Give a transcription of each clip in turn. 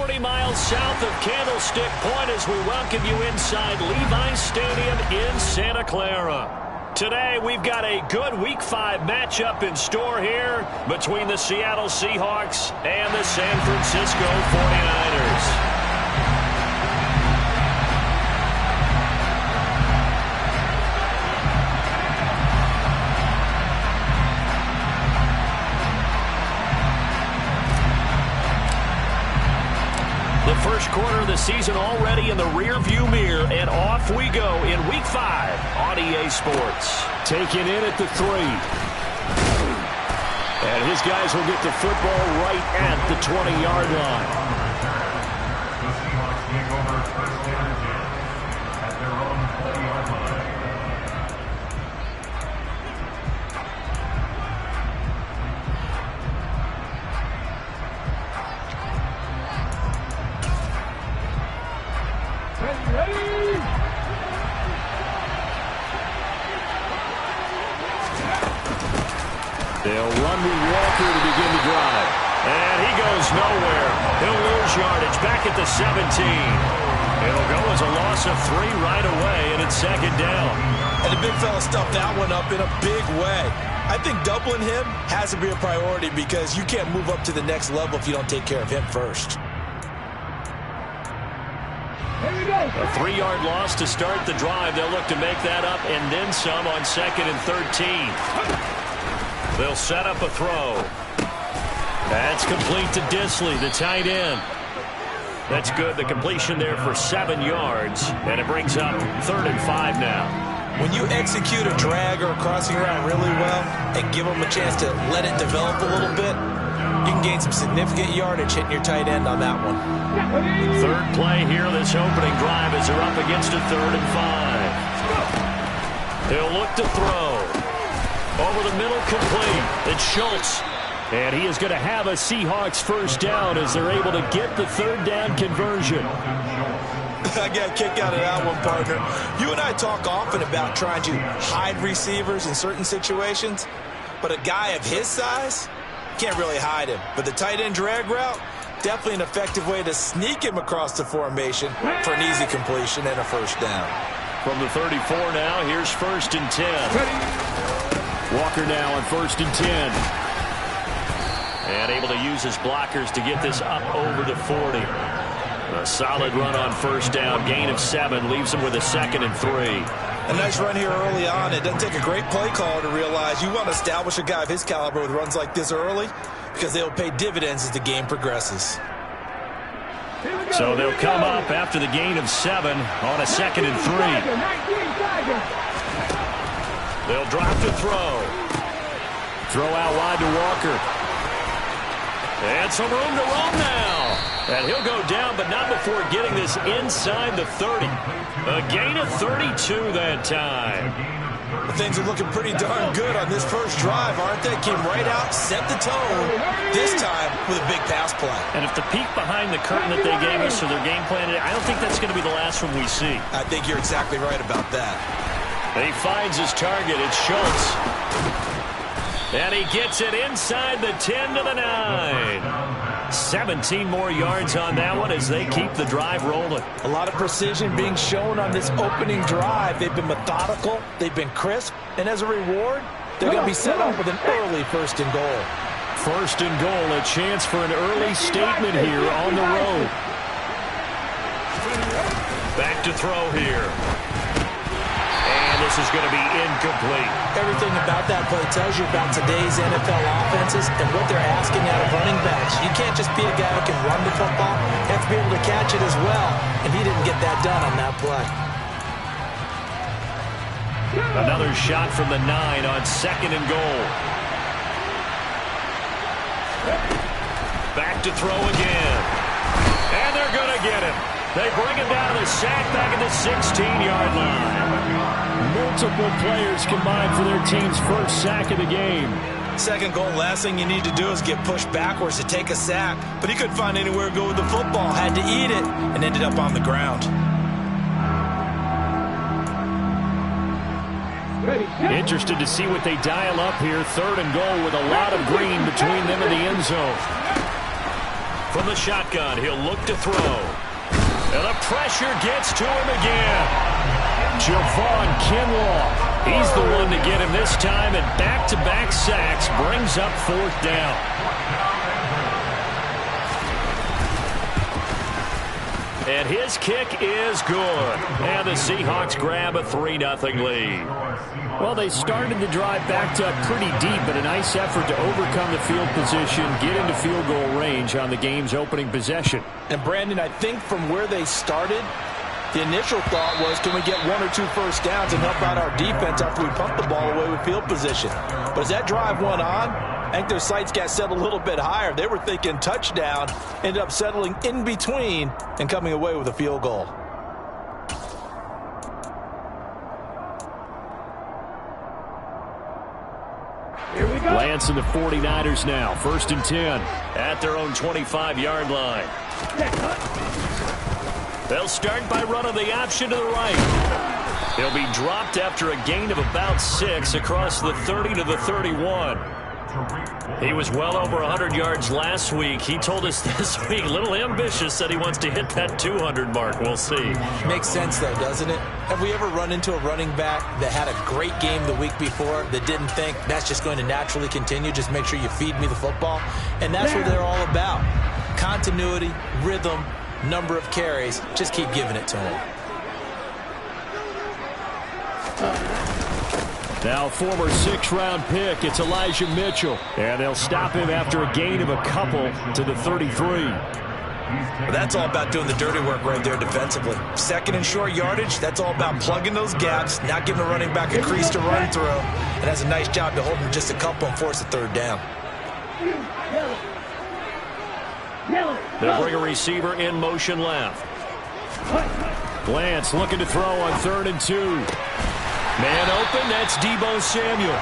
40 miles south of Candlestick Point as we welcome you inside Levi's Stadium in Santa Clara. Today, we've got a good Week 5 matchup in store here between the Seattle Seahawks and the San Francisco 49ers. The first quarter of the season already in the rear-view mirror, and off we go in Week 5 on EA Sports. Taken in at the 3. And his guys will get the football right at the 20-yard line. The Seahawks take over first down again at their own 20-yard line. They'll run with Walker to begin the drive. And he goes nowhere. He'll lose yardage back at the 17. It'll go as a loss of 3 right away, and it's second down. And the big fella stuffed that one up in a big way. I think doubling him has to be a priority because you can't move up to the next level if you don't take care of him first. A 3-yard loss to start the drive. They'll look to make that up and then some on 2nd and 13. They'll set up a throw. That's complete to Disley, the tight end. That's good. The completion there for 7 yards, and it brings up 3rd and 5 now. When you execute a drag or a crossing route really well and give them a chance to let it develop a little bit, you can gain some significant yardage hitting your tight end on that one. Third play here, this opening drive as they're up against a 3rd and 5. He'll look to throw. Over the middle, complete. It's Schultz. And he is going to have a Seahawks first down as they're able to get the 3rd down conversion. I got a kick out of that one, partner. You and I talk often about trying to hide receivers in certain situations, but a guy of his size can't really hide him. But the tight end drag route, definitely an effective way to sneak him across the formation for an easy completion and a first down. From the 34 now, here's 1st and 10. Walker now on 1st and 10. And able to use his blockers to get this up over the 40. A solid run on 1st down. Gain of 7 leaves him with a 2nd and 3. A nice run here early on. It doesn't take a great play caller to realize you want to establish a guy of his caliber with runs like this early because they'll pay dividends as the game progresses. So they'll come up after the gain of 7 on a 2nd and 3. They'll drop to throw. Throw out wide to Walker. And some room to roam now. And he'll go down, but not before getting this inside the 30. A gain of 32 that time. Things are looking pretty darn good on this first drive, aren't they? Came right out, set the tone, this time with a big pass play. And if the peek behind the curtain that they gave us for their game plan, I don't think that's going to be the last one we see. I think you're exactly right about that. He finds his target. It's Schultz. And he gets it inside the 10 to the 9. 17 more yards on that one as they keep the drive rolling. A lot of precision being shown on this opening drive. They've been methodical. They've been crisp. And as a reward, they're going to be set up with an early 1st and goal. 1st and goal, a chance for an early statement here on the road. Back to throw here. This is going to be incomplete. Everything about that play tells you about today's NFL offenses and what they're asking out of running backs. You can't just be a guy who can run the football. You have to be able to catch it as well, and he didn't get that done on that play. Another shot from the 9 on 2nd and goal. Back to throw again. And they're going to get him. They bring him down to the sack back at the 16-yard line. Multiple players combined for their team's first sack of the game. 2nd goal, last thing you need to do is get pushed backwards to take a sack. But he couldn't find anywhere to go with the football, had to eat it, and ended up on the ground. Interested to see what they dial up here. 3rd and goal with a lot of green between them and the end zone. From the shotgun, he'll look to throw. And the pressure gets to him again. Javon Kinlaw. He's the one to get him this time, and back-to-back sacks brings up 4th down. And his kick is good. And the Seahawks grab a 3-0 lead. Well, they started the drive backed up pretty deep, but a nice effort to overcome the field position, get into field goal range on the game's opening possession. And, Brandon, I think from where they started, the initial thought was, can we get 1 or 2 first downs and help out our defense after we pump the ball away with field position? But as that drive went on, I think their sights got set a little bit higher. They were thinking touchdown, ended up settling in between and coming away with a field goal. Here we go. Lance and the 49ers now. 1st and 10. At their own 25-yard line. They'll start by running the option to the right. He'll be dropped after a gain of about 6 across the 30 to the 31. He was well over 100 yards last week. He told us this week, a little ambitious, said he wants to hit that 200 mark. We'll see. Makes sense, though, doesn't it? Have we ever run into a running back that had a great game the week before that didn't think that's just going to naturally continue? Just make sure you feed me the football. And that's what they're all about. Continuity, rhythm, number of carries. Just keep giving it to him. Now former 6th-round pick, it's Elijah Mitchell. And they'll stop him after a gain of a couple to the 33. Well, that's all about doing the dirty work right there defensively. 2nd and short yardage, that's all about plugging those gaps, not giving the running back a crease to run through. And that's a nice job to hold him just a couple and force a 3rd down. They'll bring a receiver in motion left. Lance looking to throw on 3rd and 2. Man open, that's Deebo Samuel.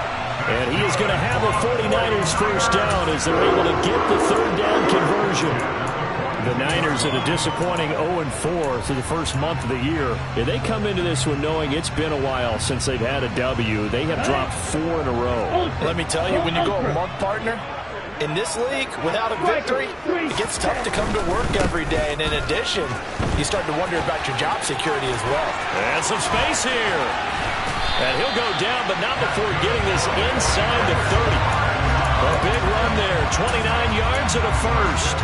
And he is going to have a 49ers first down as they're able to get the 3rd down conversion. The Niners at a disappointing 0-4 through the first month of the year. And they come into this one knowing it's been a while since they've had a W. They have dropped 4 in a row. Let me tell you, when you go a month, partner, in this league, without a victory, it gets tough to come to work every day. And in addition, you start to wonder about your job security as well. And some space here. And he'll go down, but not before getting this inside the 30. A big run there, 29 yards and a first.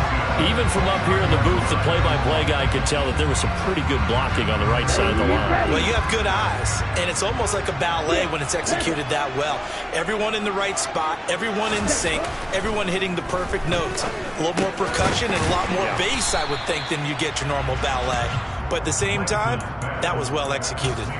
Even from up here in the booth, the play-by-play guy could tell that there was some pretty good blocking on the right side of the line. Well, you have good eyes, and it's almost like a ballet when it's executed that well. Everyone in the right spot, everyone in sync, everyone hitting the perfect notes. A little more percussion and a lot more bass, I would think, than you get your normal ballet. But at the same time, that was well executed.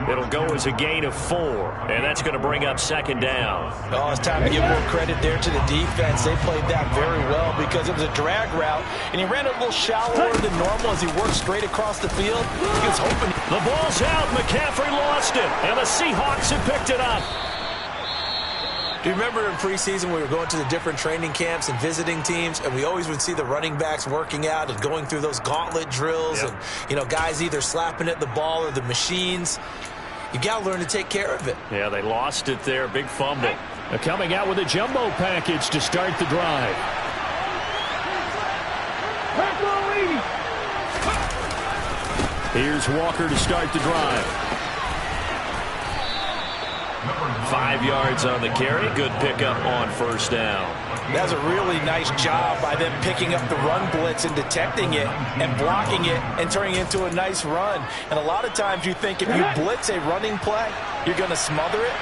It'll go as a gain of 4, and that's going to bring up 2nd down. Oh, it's time to give more credit there to the defense. They played that very well because it was a drag route, and he ran a little shallower than normal as he worked straight across the field. He was hoping. The ball's out. McCaffrey lost it, and the Seahawks have picked it up. Do you remember in preseason we were going to the different training camps and visiting teams, and we always would see the running backs working out and going through those gauntlet drills, and, you know, guys either slapping at the ball or the machines. You got to learn to take care of it. Yeah, they lost it there. Big fumble. They're coming out with a jumbo package to start the drive. Here's Walker to start the drive. 5 yards on the carry. Good pickup on 1st down. That's a really nice job by them picking up the run blitz and detecting it and blocking it and turning it into a nice run. And a lot of times you think if you blitz a running play, you're going to smother it.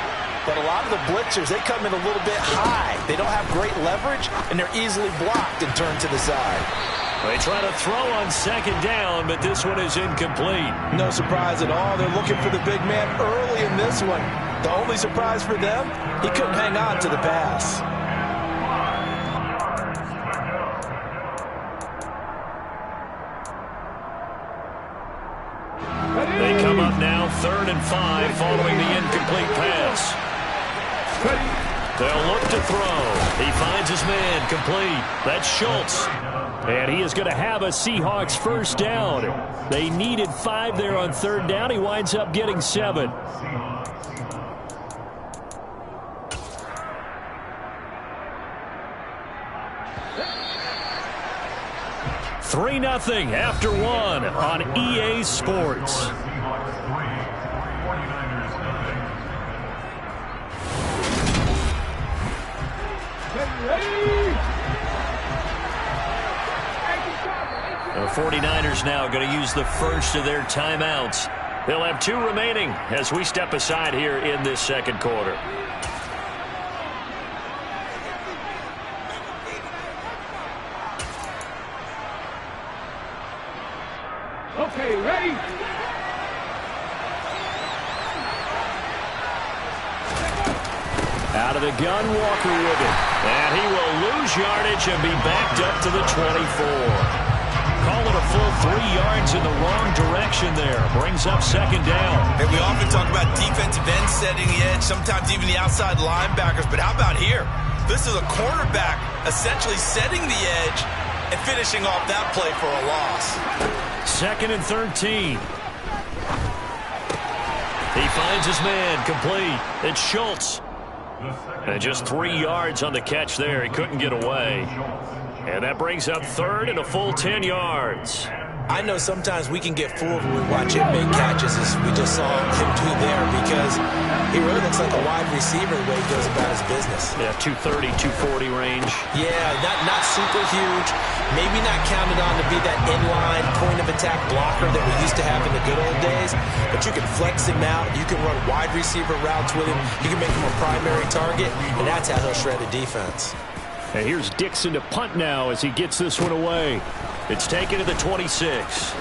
But a lot of the blitzers, they come in a little bit high. They don't have great leverage, and they're easily blocked and turned to the side. They try to throw on 2nd down, but this one is incomplete. No surprise at all. They're looking for the big man early in this one. The only surprise for them, he couldn't hang on to the pass. They come up now 3rd and 5 following the incomplete pass. They'll look to throw. He finds his man complete. That's Schultz. And he is going to have a Seahawks first down. They needed 5 there on 3rd down. He winds up getting 7. 3-0 after one on EA Sports. The 49ers now going to use the first of their timeouts. They'll have 2 remaining as we step aside here in this second quarter. Okay, ready? Out of the gun, Walker with it. And he will lose yardage and be backed up to the 24. Call it a full 3 yards in the wrong direction there. Brings up second down. And we often talk about defensive ends setting the edge, sometimes even the outside linebackers. But how about here? This is a cornerback essentially setting the edge and finishing off that play for a loss. 2nd and 13. He finds his man complete. It's Schultz. And just 3 yards on the catch there. He couldn't get away. And that brings up 3rd and a full 10 yards. I know sometimes we can get fooled when we watch him make catches, as we just saw him do there, because he really looks like a wide receiver the way he goes about his business. Yeah, 230, 240 range. Yeah, not super huge. Maybe not counted on to be that inline point-of-attack blocker that we used to have in the good old days, but you can flex him out. You can run wide receiver routes with him. You can make him a primary target, and that's how he'll shred a defense. And here's Dixon to punt now as he gets this one away. It's taken to the 26.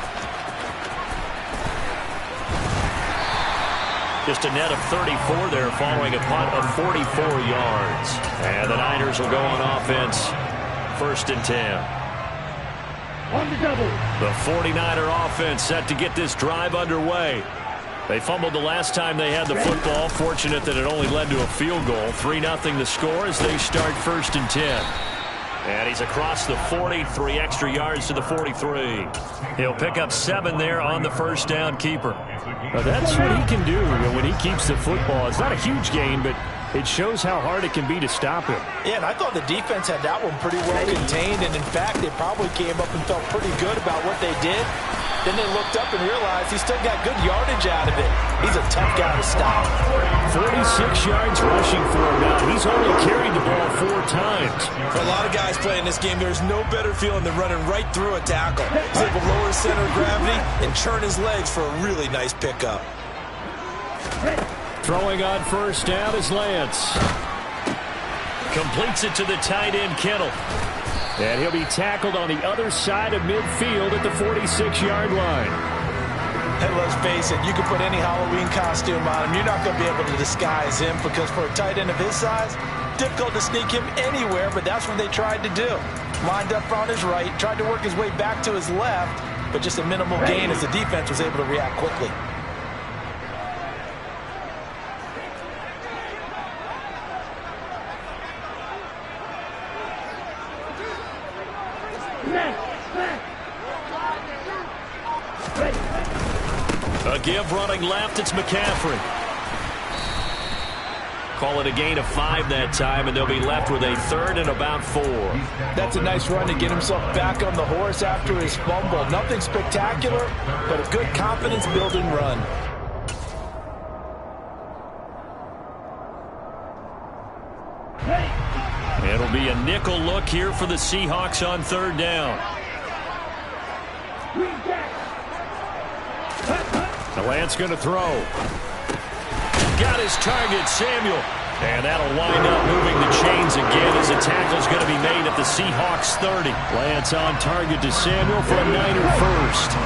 Just a net of 34 there following a punt of 44 yards. And the Niners will go on offense. 1st and 10. On the double. The 49er offense set to get this drive underway. They fumbled the last time they had the football. Fortunate that it only led to a field goal. 3-0 the score as they start 1st and 10. And he's across the 40, 3 extra yards to the 43. He'll pick up 7 there on the first down keeper. Now that's what he can do when he keeps the football. It's not a huge gain, but it shows how hard it can be to stop him. Yeah, and I thought the defense had that one pretty well contained, and in fact, they probably came up and felt pretty good about what they did. Then they looked up and realized he still got good yardage out of it. He's a tough guy to stop. 46 yards rushing for him now. He's only carried the ball 4 times. For a lot of guys playing this game, there's no better feeling than running right through a tackle. He's able to lower his center of gravity and churn his legs for a really nice pickup. Throwing on first down is Lance. Completes it to the tight end, Kittle. And he'll be tackled on the other side of midfield at the 46-yard line. And let's face it, you can put any Halloween costume on him. You're not going to be able to disguise him, because for a tight end of his size, difficult to sneak him anywhere, but that's what they tried to do. Lined up on his right, tried to work his way back to his left, but just a minimal gain as the defense was able to react quickly. A give running left, it's McCaffrey. Call it a gain of 5 that time, and they'll be left with a 3rd and about 4. That's a nice run to get himself back on the horse after his fumble. Nothing spectacular, but a good confidence-building run. It'll be a nickel look here for the Seahawks on 3rd down. The Lance going to throw. Got his target, Samuel. And that'll wind up moving the chains again as a tackle's going to be made at the Seahawks 30. Lance on target to Samuel for a Niner first.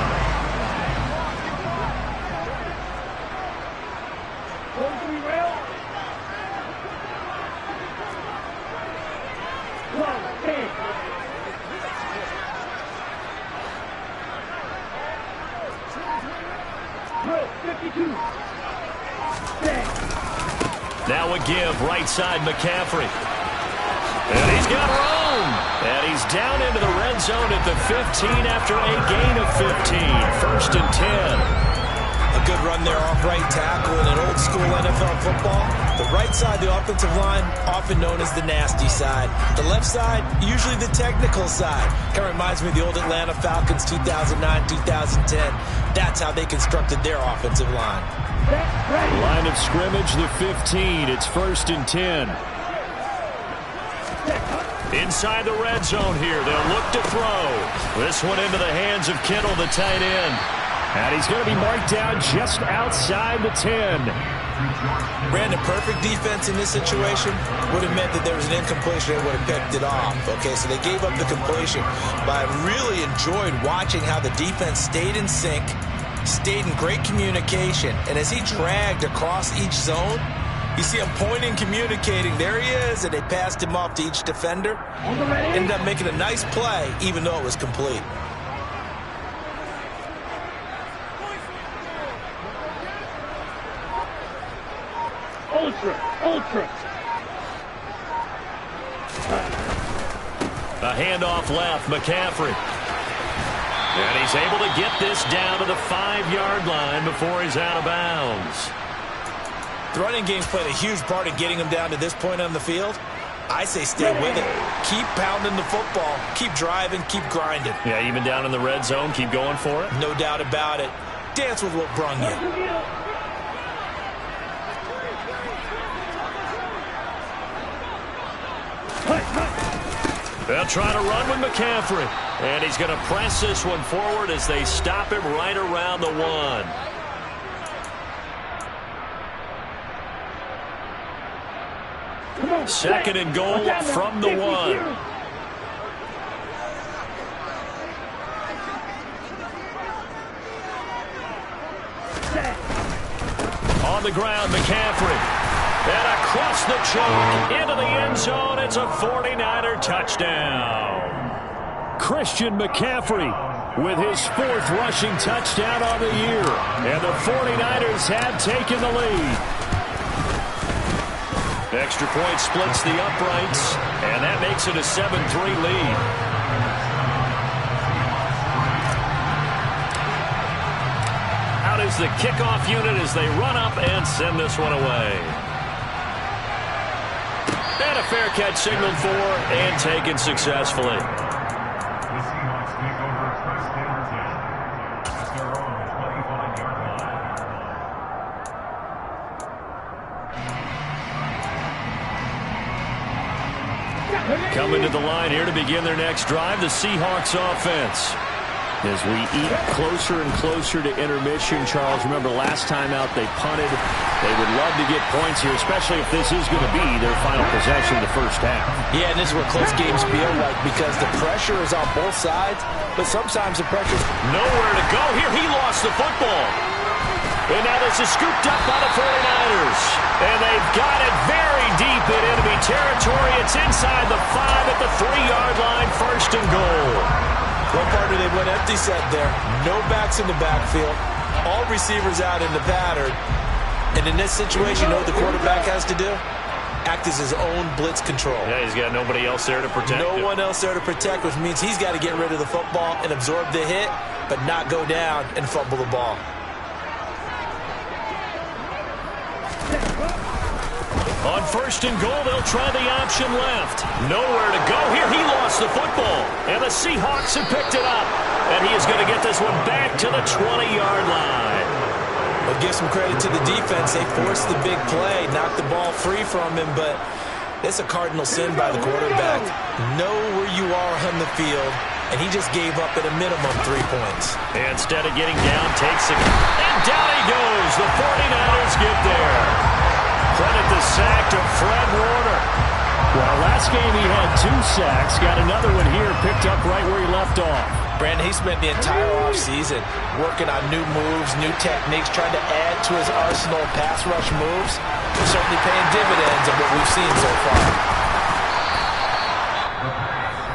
Now a give, right side McCaffrey. And he's got room. And he's down into the red zone at the 15 after a gain of 15. 1st and 10. A good run their right tackle in an old school NFL football. The right side, the offensive line, often known as the nasty side. The left side, usually the technical side. Kind of reminds me of the old Atlanta Falcons 2009, 2010. That's how they constructed their offensive line. Line of scrimmage, the 15. It's 1st and 10. Inside the red zone here. They'll look to throw. This one into the hands of Kittle, the tight end. And he's going to be marked down just outside the 10. Brandon, perfect defense in this situation would have meant that there was an incompletion and would have picked it off. Okay, so they gave up the completion. But I really enjoyed watching how the defense stayed in sync, stayed in great communication. And as he dragged across each zone, you see him pointing, communicating. There he is, and they passed him off to each defender. Ended up making a nice play, even though it was complete. Ultra. A handoff left, McCaffrey. And he's able to get this down to the 5-yard line before he's out of bounds. The running game's played a huge part in getting him down to this point on the field. I say stay with it. Keep pounding the football. Keep driving. Keep grinding. Yeah, even down in the red zone, keep going for it. No doubt about it. Dance with what brung you. They'll try to run with McCaffrey. And he's going to press this one forward as they stop him right around the 1. Second and goal from the 1. On the ground, McCaffrey. And across the chalk into the end zone. It's a 49er touchdown. Christian McCaffrey with his 4th rushing touchdown on the year. And the 49ers have taken the lead. Extra point splits the uprights, and that makes it a 7-3 lead. Out is the kickoff unit as they run up and send this one away. And a fair catch signaled for and taken successfully. The Seahawks take over 1st and 10 at their own 25-yard line. Coming to the line here to begin their next drive, the Seahawks offense. As we eat closer and closer to intermission, Charles, remember last time out they punted. They would love to get points here, especially if this is going to be their final possession of the first half. Yeah, and this is what close games feel like because the pressure is on both sides, but sometimes the pressure's nowhere to go here. He lost the football. And now this is scooped up by the 49ers. And they've got it very deep in enemy territory. It's inside the 5 at the 3-yard line, 1st and goal. Well, partner, they went empty set there. No backs in the backfield. All receivers out in the pattern. And in this situation, you know what the quarterback has to do? Act as his own blitz control. Yeah, he's got nobody else there to protect him. No one else there to protect, which means he's got to get rid of the football and absorb the hit, but not go down and fumble the ball. On 1st and goal, they'll try the option left. Nowhere to go here. He lost the football. And the Seahawks have picked it up. And he is going to get this one back to the 20-yard line. Well, give some credit to the defense. They forced the big play, knocked the ball free from him, but it's a cardinal sin by the quarterback. Know where you are on the field, and he just gave up at a minimum 3 points. And instead of getting down, takes it. And down he goes. The 49ers get there. Credit the sack to Fred Warner. Well, last game he had 2 sacks. Got another one here, picked up right where he left off. Brandon, he spent the entire offseason working on new moves, new techniques, trying to add to his arsenal of pass rush moves. They're certainly paying dividends of what we've seen so far.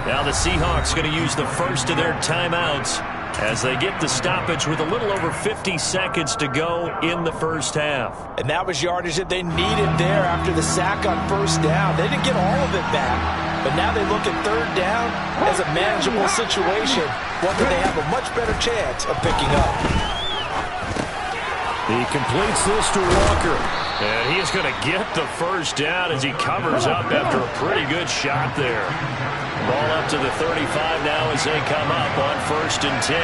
Now the Seahawks going to use the first of their timeouts as they get the stoppage with a little over 50 seconds to go in the first half. And that was yardage that they needed there after the sack on 1st down. They didn't get all of it back, but now they look at 3rd down as a manageable situation, one that they have a much better chance of picking up. He completes this to Walker. And he's going to get the first down as he covers up after a pretty good shot there. Ball up to the 35 now as they come up on 1st and 10.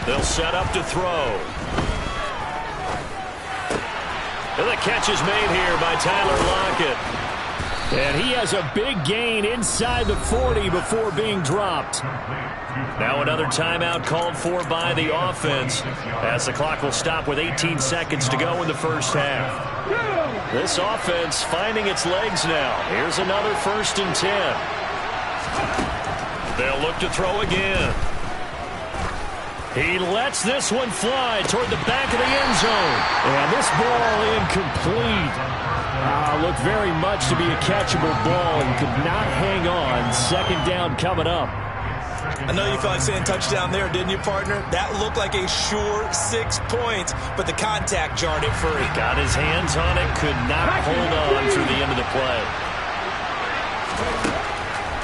They'll set up to throw. And the catch is made here by Tyler Lockett. And he has a big gain inside the 40 before being dropped. Now another timeout called for by the offense as the clock will stop with 18 seconds to go in the first half. This offense finding its legs now. Here's another 1st and 10. They'll look to throw again. He lets this one fly toward the back of the end zone. And this ball incomplete. Looked very much to be a catchable ball and could not hang on. 2nd down coming up. I know you felt like saying touchdown there, didn't you, partner? That looked like a sure 6 points, but the contact jarred it free. Got his hands on it, could not hold on through the end of the play.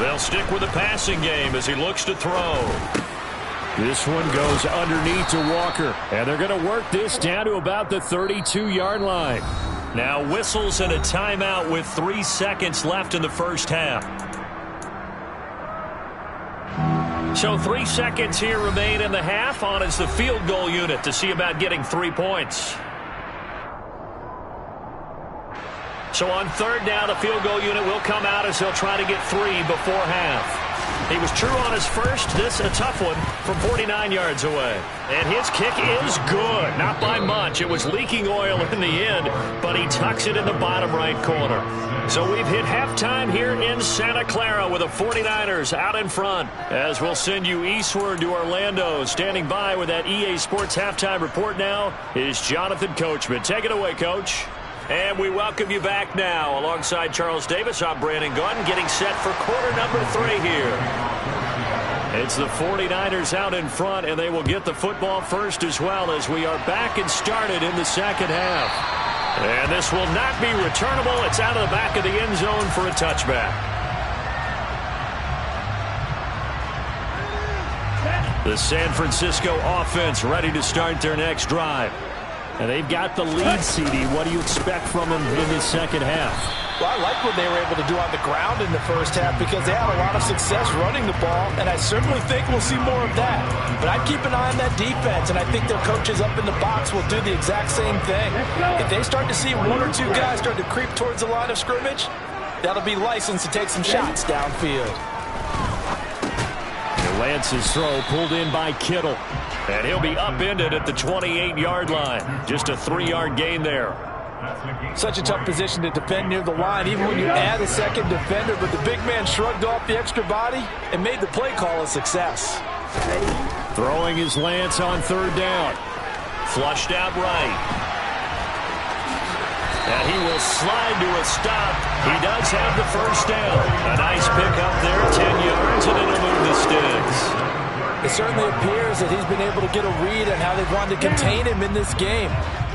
They'll stick with the passing game as he looks to throw. This one goes underneath to Walker, and they're going to work this down to about the 32-yard line. Now whistles and a timeout with 3 seconds left in the first half. So 3 seconds here remain in the half. On is the field goal unit to see about getting 3 points. So on 3rd down, the field goal unit will come out as they'll try to get 3 before half. He was true on his first. This a tough one from 49 yards away. And his kick is good. Not by much. It was leaking oil in the end, but he tucks it in the bottom right corner. So we've hit halftime here in Santa Clara with the 49ers out in front. As we'll send you eastward to Orlando. Standing by with that EA Sports halftime report now is Jonathan Coachman. Take it away, Coach. And we welcome you back now. Alongside Charles Davis, I'm Brandon Gordon, getting set for quarter number 3 here. It's the 49ers out in front, and they will get the football first as well as we are back and started in the 2nd half. And this will not be returnable. It's out of the back of the end zone for a touchback. The San Francisco offense ready to start their next drive. And they've got the lead, CD. What do you expect from them in the 2nd half? Well, I like what they were able to do on the ground in the first half because they had a lot of success running the ball, and I certainly think we'll see more of that. But I'd keep an eye on that defense, and I think their coaches up in the box will do the exact same thing. If they start to see 1 or 2 guys start to creep towards the line of scrimmage, that'll be licensed to take some shots downfield. Lance's throw pulled in by Kittle. And he'll be upended at the 28-yard line. Just a 3-yard gain there. Such a tough position to defend near the line, even when you add a second defender. But the big man shrugged off the extra body and made the play call a success. Throwing his Lance on 3rd down. Flushed out right. And he will slide to a stop. He does have the first down. A nice pick up there, 10 yards, and it'll move the sticks. It certainly appears that he's been able to get a read on how they've wanted to contain him in this game.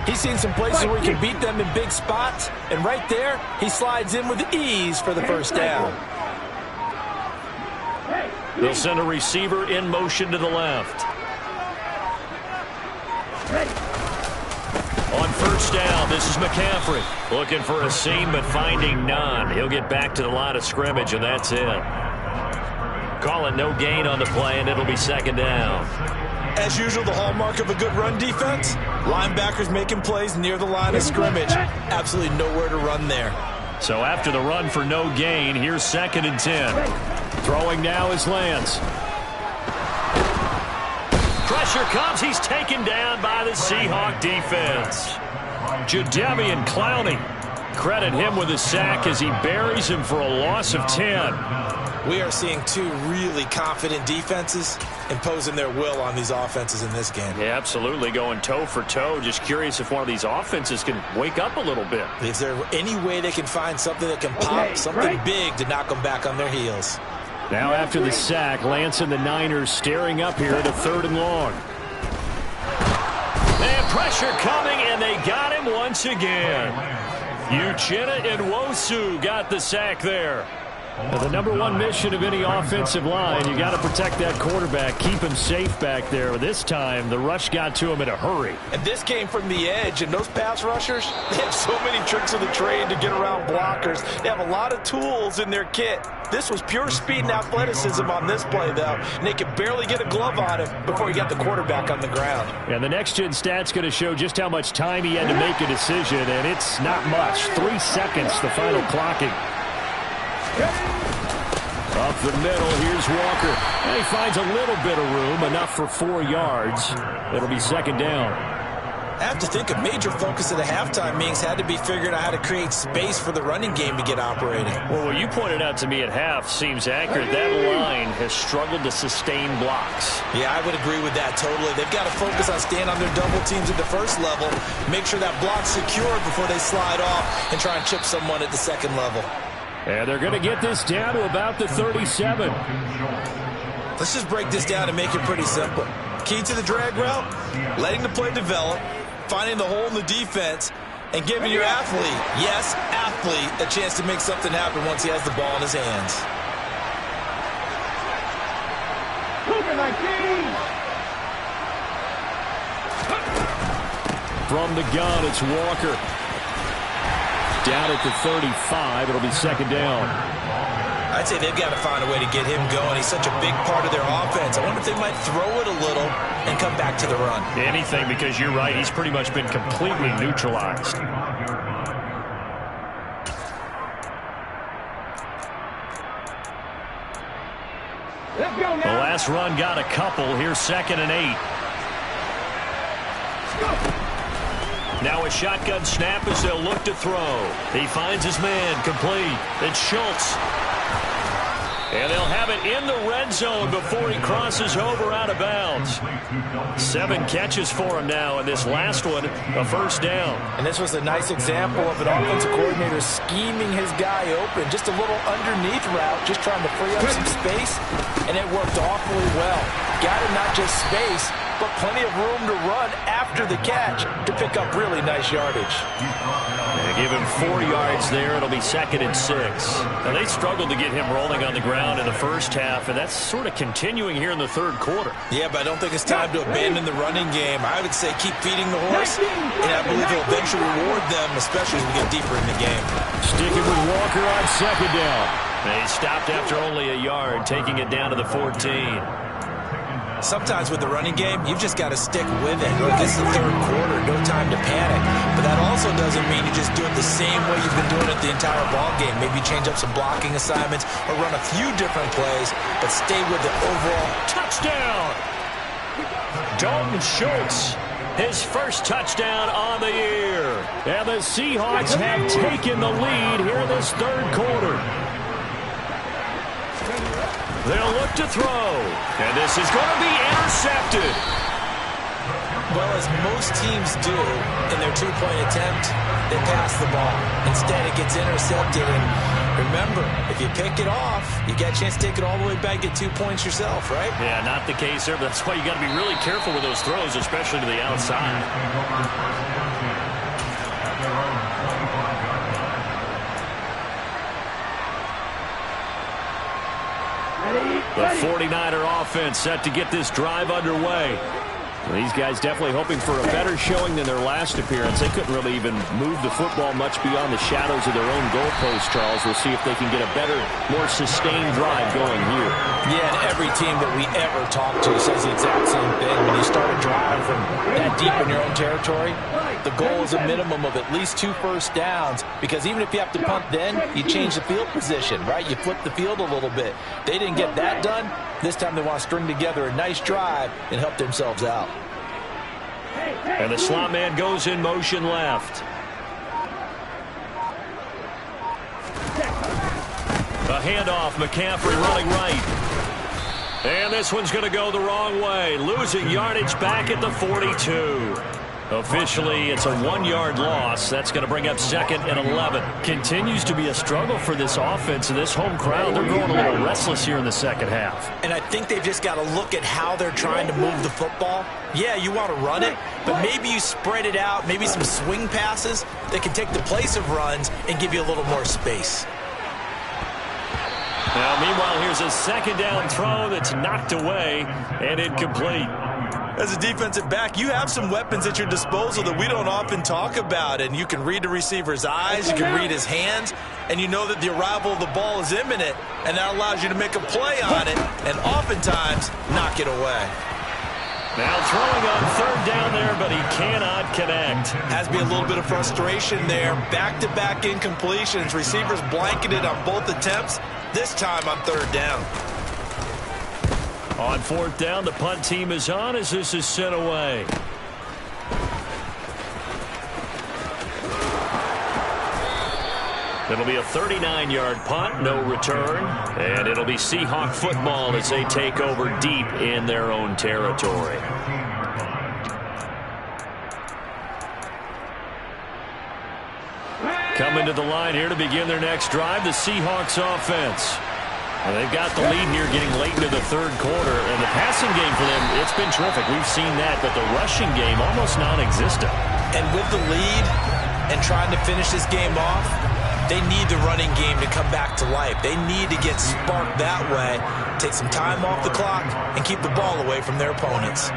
He's seen some places where he can beat them in big spots, and right there, he slides in with ease for the first down. They'll send a receiver in motion to the left. On 1st down, this is McCaffrey. Looking for a seam, but finding none. He'll get back to the line of scrimmage, and that's it. Call it no gain on the play, and it'll be 2nd down. As usual, the hallmark of a good run defense, linebackers making plays near the line of scrimmage. Absolutely nowhere to run there. So after the run for no gain, here's 2nd and 10. Throwing now is Lance. Pressure comes. He's taken down by the Seahawk defense. Jadeveon Clowney. Credit him with a sack as he buries him for a loss of 10. We are seeing 2 really confident defenses imposing their will on these offenses in this game. Yeah, absolutely. Going toe for toe. Just curious if one of these offenses can wake up a little bit. Is there any way they can find something that can pop, something big to knock them back on their heels? Now after the sack, Lance and the Niners staring up here at a 3rd and long. And pressure coming, and they got him once again. Uchenna Nwosu got the sack there. Now, the number one mission of any offensive line, you got to protect that quarterback, keep him safe back there. This time, the rush got to him in a hurry. And this came from the edge, and those pass rushers, they have so many tricks of the trade to get around blockers. They have a lot of tools in their kit. This was pure speed and athleticism on this play, though, and they could barely get a glove on him before he got the quarterback on the ground. And the next-gen stat's going to show just how much time he had to make a decision, and it's not much. 3 seconds, the final clocking. Up the middle, here's Walker. And he finds a little bit of room, enough for 4 yards. It'll be second down. I have to think a major focus of the halftime meetings had to be figuring out how to create space for the running game to get operating. Well, what you pointed out to me at half seems accurate. That line has struggled to sustain blocks. Yeah, I would agree with that totally. They've got to focus on staying on their double teams at the first level, make sure that block's secured before they slide off and try and chip someone at the second level. And they're going to get this down to about the 37. Let's just break this down and make it pretty simple. Key to the drag route, letting the play develop, finding the hole in the defense, and giving your athlete, yes, athlete, a chance to make something happen once he has the ball in his hands. From the gun, it's Walker. Down at the 35, it'll be second down. I'd say they've got to find a way to get him going. He's such a big part of their offense. I wonder if they might throw it a little and come back to the run. Anything, because you're right. He's pretty much been completely neutralized. The last run got a couple. Here's 2nd and 8. Now a shotgun snap as they'll look to throw. He finds his man, complete. It's Schultz. And they'll have it in the red zone before he crosses over out of bounds. 7 catches for him now, and this last one, a first down. And this was a nice example of an offensive coordinator scheming his guy open. Just a little underneath route, just trying to free up some space, and it worked awfully well. Got him not just space, but plenty of room to run after the catch to pick up really nice yardage. They give him 4 yards there. It'll be 2nd and 6. Now, they struggled to get him rolling on the ground in the first half, and that's sort of continuing here in the third quarter. Yeah, but I don't think it's time to abandon the running game. I would say keep feeding the horse, and I believe he'll eventually reward them, especially as we get deeper in the game. Sticking with Walker on second down. They stopped after only a yard, taking it down to the 14. Sometimes with the running game, you've just got to stick with it. Look, this is the third quarter, no time to panic. But that also doesn't mean you just do it the same way you've been doing it the entire ball game. Maybe change up some blocking assignments or run a few different plays, but stay with the overall. Touchdown! Dalton Schultz, his first touchdown on the year. And the Seahawks have taken the lead here in this third quarter. They'll look to throw, and this is going to be intercepted. Well, as most teams do in their two-point attempt, they pass the ball. Instead, it gets intercepted, and remember, if you pick it off, you get a chance to take it all the way back, get 2 points yourself, right? Yeah, not the case there, but that's why you got to be really careful with those throws, especially to the outside. The 49er offense set to get this drive underway. These guys definitely hoping for a better showing than their last appearance. They couldn't really even move the football much beyond the shadows of their own goalpost, Charles. We'll see if they can get a better, more sustained drive going here. Yeah, and every team that we ever talk to says the exact same thing. When you start a drive from that deep in your own territory, the goal is a minimum of at least 2 first downs, because even if you have to punt then, you change the field position, right? You flip the field a little bit. They didn't get that done. This time they want to string together a nice drive and help themselves out. And the slot man goes in motion left. A handoff, McCaffrey running right. And this one's going to go the wrong way, losing yardage back at the 42. Officially, it's a 1-yard loss. That's going to bring up 2nd and 11. Continues to be a struggle for this offense and this home crowd. They're growing a little restless here in the second half. And I think they've just got to look at how they're trying to move the football. Yeah, you want to run it, but maybe you spread it out, maybe some swing passes that can take the place of runs and give you a little more space. Now, meanwhile, here's a second down throw that's knocked away and incomplete. As a defensive back, you have some weapons at your disposal that we don't often talk about, and you can read the receiver's eyes, you can read his hands, and you know that the arrival of the ball is imminent, and that allows you to make a play on it and oftentimes knock it away. Now throwing on third down there, but he cannot connect. Has to be a little bit of frustration there. Back-to-back incompletions. Receivers blanketed on both attempts, this time on third down. On fourth down, the punt team is on as this is sent away. It'll be a 39-yard punt, no return, and it'll be Seahawk football as they take over deep in their own territory. Coming to the line here to begin their next drive, the Seahawks offense. And they've got the lead here getting late into the third quarter, and the passing game for them, it's been terrific. We've seen that, but the rushing game almost non-existent. And with the lead and trying to finish this game off, they need the running game to come back to life. They need to get sparked that way, take some time off the clock, and keep the ball away from their opponents.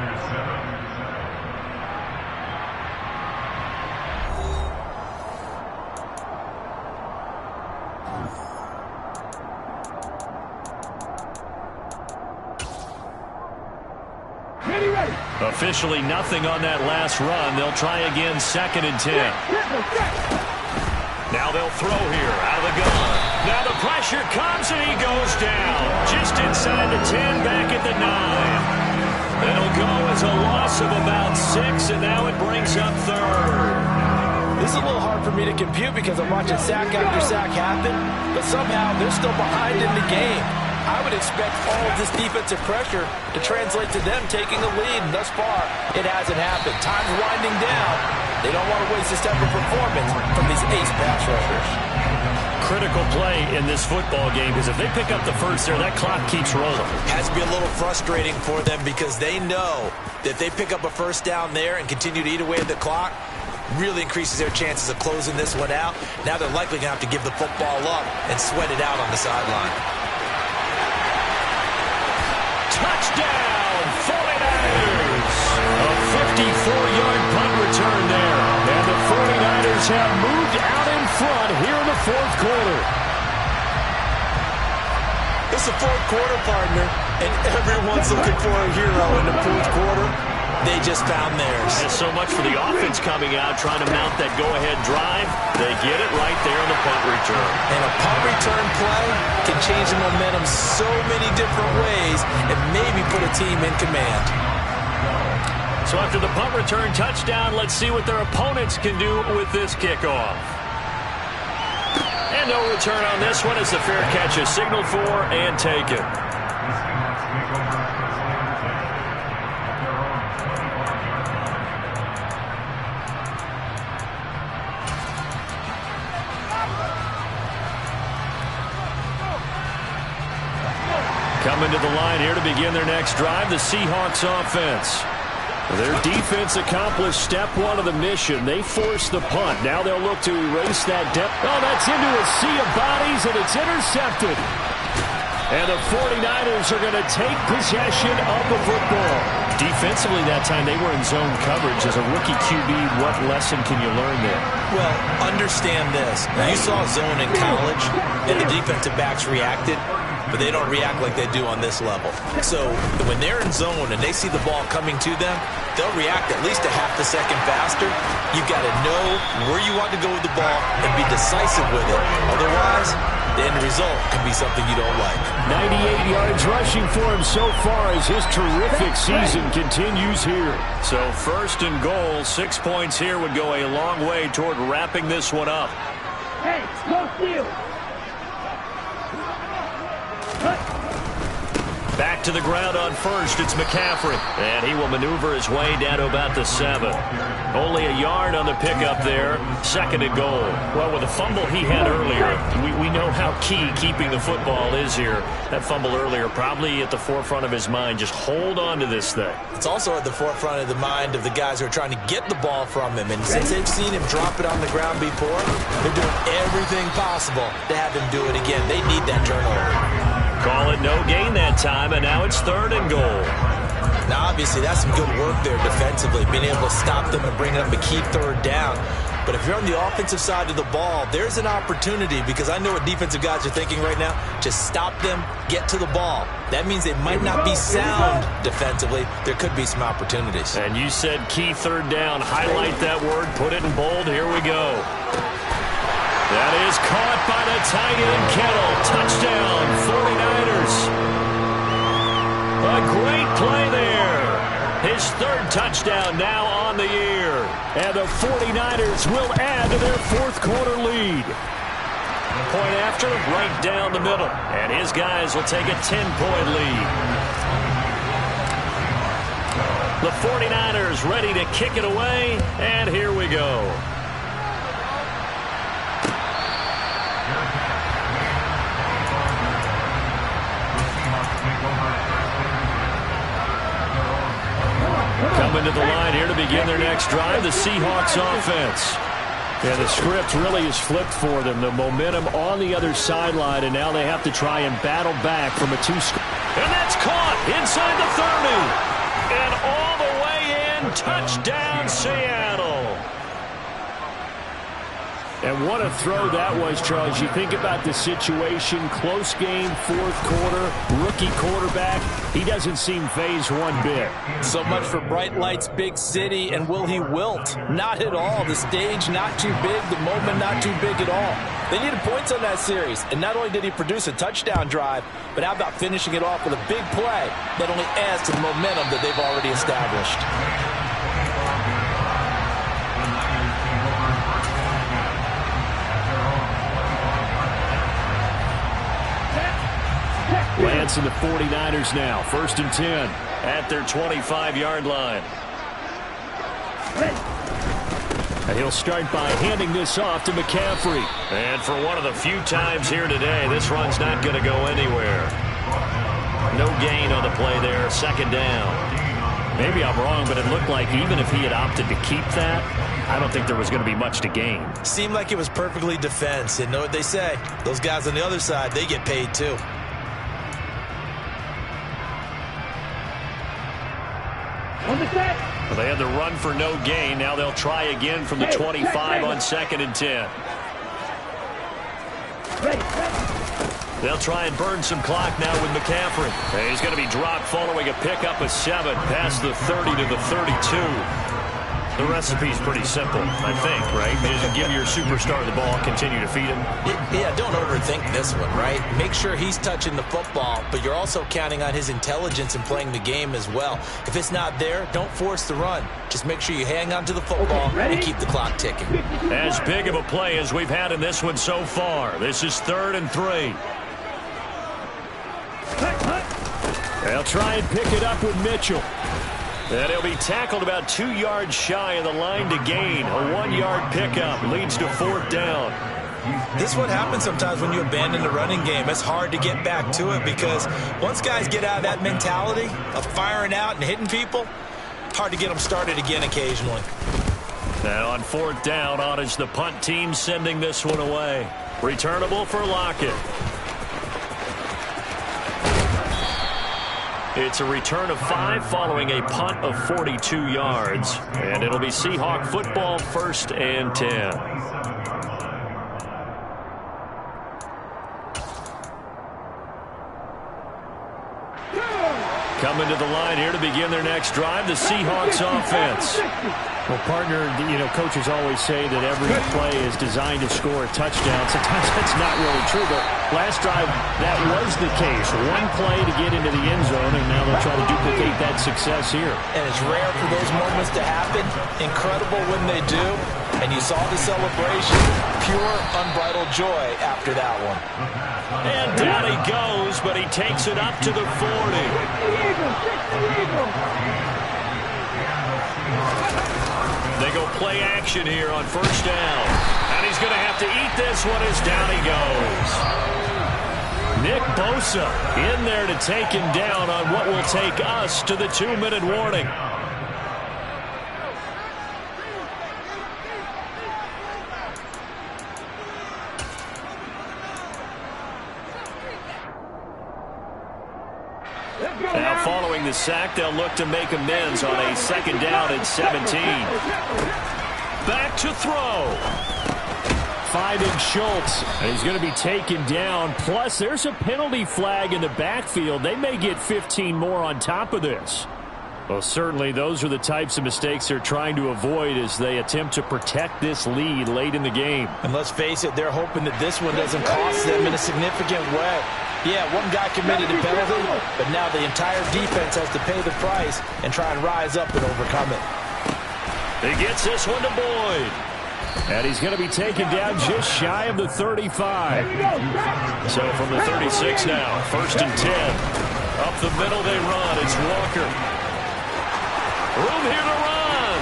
Officially nothing on that last run. They'll try again, 2nd and 10. Now they'll throw here out of the gun. Now the pressure comes and he goes down. Just inside the 10, back at the 9. It'll go as a loss of about 6, and now it brings up third. This is a little hard for me to compute because I'm watching sack after sack happen, but somehow they're still behind in the game. I would expect all of this defensive pressure to translate to them taking the lead, and thus far, it hasn't happened. Time's winding down. They don't want to waste this type of performance from these ace pass rushers. Critical play in this football game, because if they pick up the first there, that clock keeps rolling. Has to be a little frustrating for them because they know that if they pick up a first down there and continue to eat away at the clock, really increases their chances of closing this one out. Now they're likely going to have to give the football up and sweat it out on the sideline. Touchdown, 49ers! A 54-yard punt return there. And the 49ers have moved out in front here in the fourth quarter. It's the fourth quarter, partner, and everyone's looking for a hero in the fourth quarter. They just found theirs. There's so much for the offense coming out, trying to mount that go-ahead drive. They get it right there on the punt return. And a punt return play can change the momentum so many different ways and maybe put a team in command. So after the punt return touchdown, let's see what their opponents can do with this kickoff. And no return on this one as the fair catch is signaled for and taken. Coming to the line here to begin their next drive, the Seahawks offense. Their defense accomplished step one of the mission. They forced the punt. Now they'll look to erase that depth. Oh, that's into a sea of bodies, and it's intercepted. And the 49ers are going to take possession of the football. Defensively that time, they were in zone coverage. As a rookie QB, what lesson can you learn there? Well, understand this. You saw zone in college, and the defensive backs reacted, but they don't react like they do on this level. So when they're in zone and they see the ball coming to them, they'll react at least a half a second faster. You've got to know where you want to go with the ball and be decisive with it. Otherwise, the end result can be something you don't like. 98 yards rushing for him so far as his terrific season continues here. So first and goal, 6 points here would go a long way toward wrapping this one up. Hey, no steal. Back to the ground on first, it's McCaffrey. And he will maneuver his way down to about the 7. Only a yard on the pickup there. 2nd and goal. Well, with the fumble he had earlier, we know how key keeping the football is here. That fumble earlier probably at the forefront of his mind. Just hold on to this thing. It's also at the forefront of the mind of the guys who are trying to get the ball from him. And since they've seen him drop it on the ground before, they're doing everything possible to have him do it again. They need that turnover. Call it no gain that time, and now it's 3rd and goal. Now, obviously, that's some good work there defensively, being able to stop them and bring up a key 3rd down. But if you're on the offensive side of the ball, there's an opportunity, because I know what defensive guys are thinking right now. Just stop them, get to the ball. That means they might not be sound defensively. There could be some opportunities. And you said key 3rd down. Highlight that word, put it in bold. Here we go. That is caught by the tight end, Kittle. Touchdown, 49ers. A great play there. His 3rd touchdown now on the year. And the 49ers will add to their 4th quarter lead. Point after, right down the middle. And his guys will take a 10-point lead. The 49ers ready to kick it away. And here we go. Coming to the line here to begin their next drive, the Seahawks offense. Yeah, the script really is flipped for them. The momentum on the other sideline, and now they have to try and battle back from a 2-score. And that's caught inside the 30. And all the way in, touchdown Seattle. And what a throw that was, Charles. You think about the situation, close game, 4th quarter, rookie quarterback. He doesn't seem phased one bit. So much for bright lights, big city, and will he wilt? Not at all. The stage not too big, the moment not too big at all. They needed points on that series, and not only did he produce a touchdown drive, but how about finishing it off with a big play that only adds to the momentum that they've already established. Lance and the 49ers now, 1st and 10. At their 25-yard line. And he'll start by handing this off to McCaffrey. And for one of the few times here today, this run's not going to go anywhere. No gain on the play there, 2nd down. Maybe I'm wrong, but it looked like even if he had opted to keep that, I don't think there was going to be much to gain. Seemed like it was perfectly defense. And know what they say? Those guys on the other side, they get paid too. Well, they had the run for no gain. Now they'll try again from the 25 on 2nd and 10. They'll try and burn some clock now with McCaffrey. And he's going to be dropped following a pickup of 7 past the 30 to the 32. The recipe's pretty simple, I think, right? Just give your superstar the ball, continue to feed him. Yeah, don't overthink this one, right? Make sure he's touching the football, but you're also counting on his intelligence in playing the game as well. If it's not there, don't force the run. Just make sure you hang on to the football and keep the clock ticking. As big of a play as we've had in this one so far. This is 3rd and 3. They'll try and pick it up with Mitchell. And he'll be tackled about 2 yards shy of the line to gain. A 1-yard pickup leads to 4th down. This is what happens sometimes when you abandon the running game. It's hard to get back to it because once guys get out of that mentality of firing out and hitting people, hard to get them started again occasionally. Now on 4th down, on is the punt team sending this one away. Returnable for Lockett. It's a return of 5 following a punt of 42 yards. And it'll be Seahawk football, 1st and 10. Coming to the line here to begin their next drive, the Seahawks offense. Well, partner, coaches always say that every play is designed to score a touchdown. Sometimes that's not really true, but last drive, that was the case. One play to get into the end zone, and now they'll try to duplicate that success here. And it's rare for those moments to happen. Incredible when they do. And you saw the celebration. Pure, unbridled joy after that one. And down he goes, but he takes it up to the 40. They go play action here on 1st down. And he's going to have to eat this one as down he goes. Nick Bosa in there to take him down on what will take us to the 2-minute warning. the sack. They'll look to make amends on a second down at 17. Back to throw. Finding Schultz, and he's going to be taken down. Plus, there's a penalty flag in the backfield. They may get 15 more on top of this. Well, certainly those are the types of mistakes they're trying to avoid as they attempt to protect this lead late in the game. And let's face it, they're hoping that this one doesn't cost them in a significant way. Yeah, one guy committed a penalty, but now the entire defense has to pay the price and try and rise up and overcome it. He gets this one to Boyd. And he's going to be taken down just shy of the 35. So from the 36 now, 1st and 10. Up the middle they run. It's Walker. Room here to run.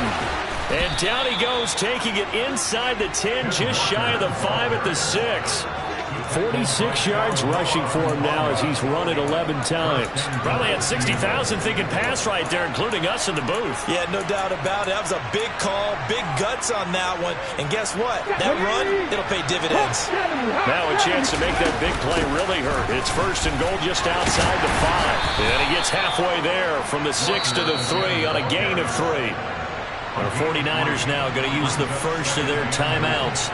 And down he goes, taking it inside the 10, just shy of the 5 at the 6. 46 yards rushing for him now as he's run it 11 times. Probably had 60,000 thinking pass right there, including us in the booth. Yeah, no doubt about it. That was a big call, big guts on that one. And guess what? That run, it'll pay dividends. Now a chance to make that big play really hurt. It's 1st and goal just outside the 5. And he gets halfway there from the 6 to the 3 on a gain of 3. Our 49ers now going to use the first of their timeouts.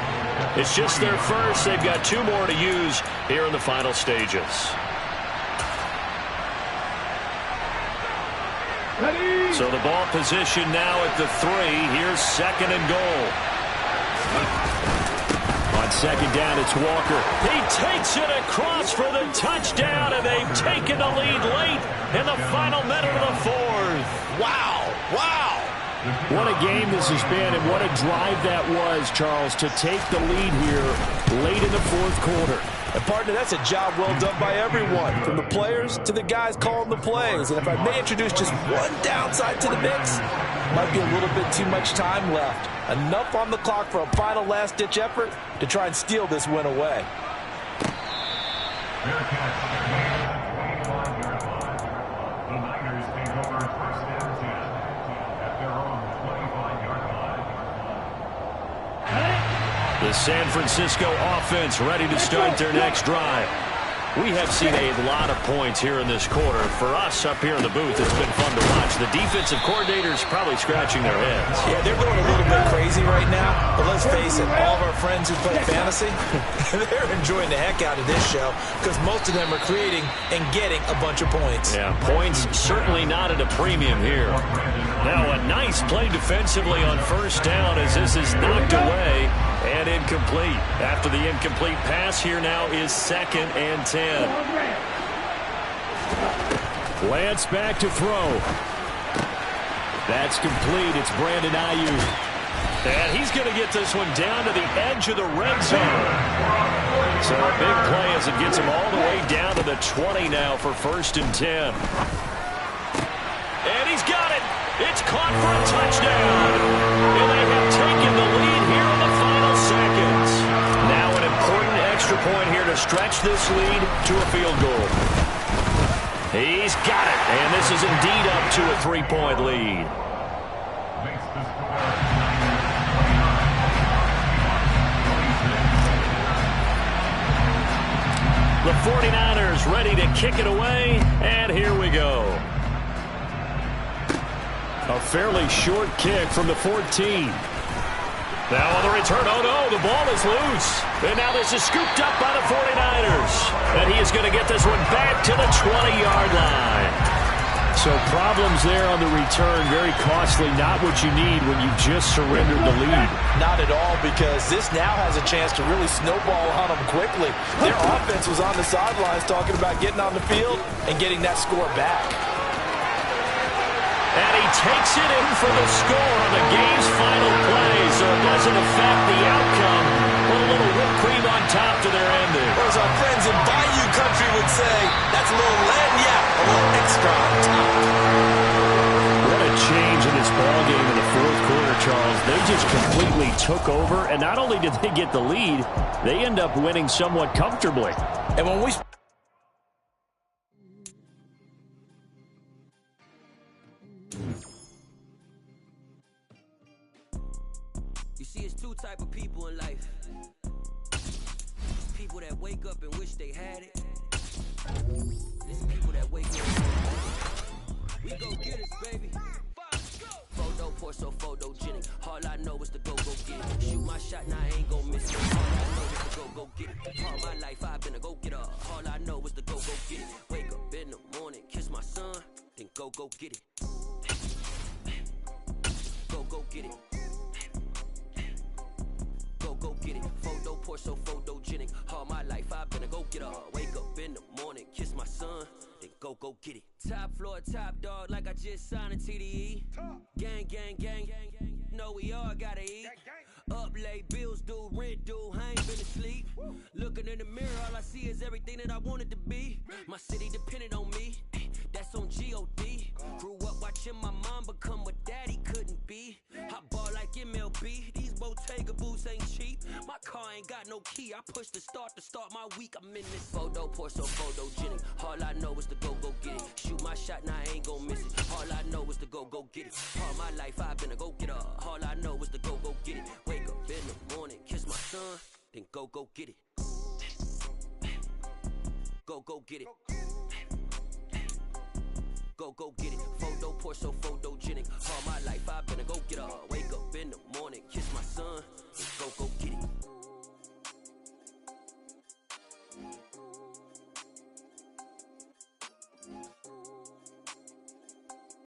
It's just their first. They've got 2 more to use here in the final stages. So the ball position now at the 3. Here's 2nd and goal. On 2nd down, it's Walker. He takes it across for the touchdown, and they've taken the lead late in the final minute of the 4th. Wow. Wow. What a game this has been, and what a drive that was, Charles, to take the lead here late in the 4th quarter. And, partner, that's a job well done by everyone, from the players to the guys calling the plays. And if I may introduce just one downside to the mix, might be a little bit too much time left. Enough on the clock for a final last-ditch effort to try and steal this win away. The Niners take over 1st and 10 at their own 25-yard line. The San Francisco offense ready to start their next drive. We have seen a lot of points here in this quarter. For us up here in the booth, it's been fun to watch. The defensive coordinators probably scratching their heads. Yeah, they're going a little bit crazy right now. But let's face it, all of our friends who play fantasy, they're enjoying the heck out of this show because most of them are creating and getting a bunch of points. Yeah, points certainly not at a premium here. Now a nice play defensively on 1st down as this is knocked away and incomplete. After the incomplete pass, here now is 2nd and 10. Lance back to throw. That's complete. It's Brandon Ayuk. And he's going to get this one down to the edge of the red zone. So a big play as it gets him all the way down to the 20 now for 1st and 10. And he's got it. It's caught for a touchdown. And they have taken the lead here in the final seconds. Now an important extra point here to stretch this lead to a field goal. He's got it. And this is indeed up to a 3-point lead. Makes the score 29. The 49ers ready to kick it away. And here we go. A fairly short kick from the 14. Now on the return, oh no, the ball is loose. And now this is scooped up by the 49ers. And he is going to get this one back to the 20-yard line. So problems there on the return, very costly, not what you need when you just surrendered the lead. Not at all, because this now has a chance to really snowball on them quickly. Their offense was on the sidelines talking about getting on the field and getting that score back. And he takes it in for the score on the game's final play, so it doesn't affect the outcome. Put a little whipped cream on top to their ending. Or as our friends in Bayou Country would say, that's a little lagniappe, a little extra on top. What a change in this ballgame in the 4th quarter, Charles. They just completely took over, and not only did they get the lead, they end up winning somewhat comfortably. And when we... You see, it's 2 type of people in life. People that wake up and wish they had it. There's people that wake up We go get it, baby. Photo poor, so photogenic. All I know is to go get it. Shoot my shot, now I ain't gon' miss it. All I know is to go get it. All my life I've been a go getter. All I know is to go get it. Wake up in the morning, kiss my son, then go get it. Go get it. Go get it. Photo poor, so photogenic. All my life I've been a go getter. Wake up in the morning, kiss my son, then go get it. Top floor, top dog, like I just signed a TDE. Gang, gang, gang, gang, gang. Know we all gotta eat. Up late, bills due, rent due, I ain't been asleep. Looking in the mirror, all I see is everything that I wanted to be. My city depended on me, that's on G.O.D. Grew up watching my mom become what daddy couldn't be. I ball like MLB, these Bottega boots ain't cheap. My car ain't got no key, I push the start my week. I'm in this photo poor, so photogenic. All I know is to go get it. Shoot my shot, now I ain't gon' miss it. All I know is to go get it. All my life I've been a go getter. All I know is to go get it. Wake up in the morning, kiss my son, then go get it. Go get it. Go get it. Photo poor, so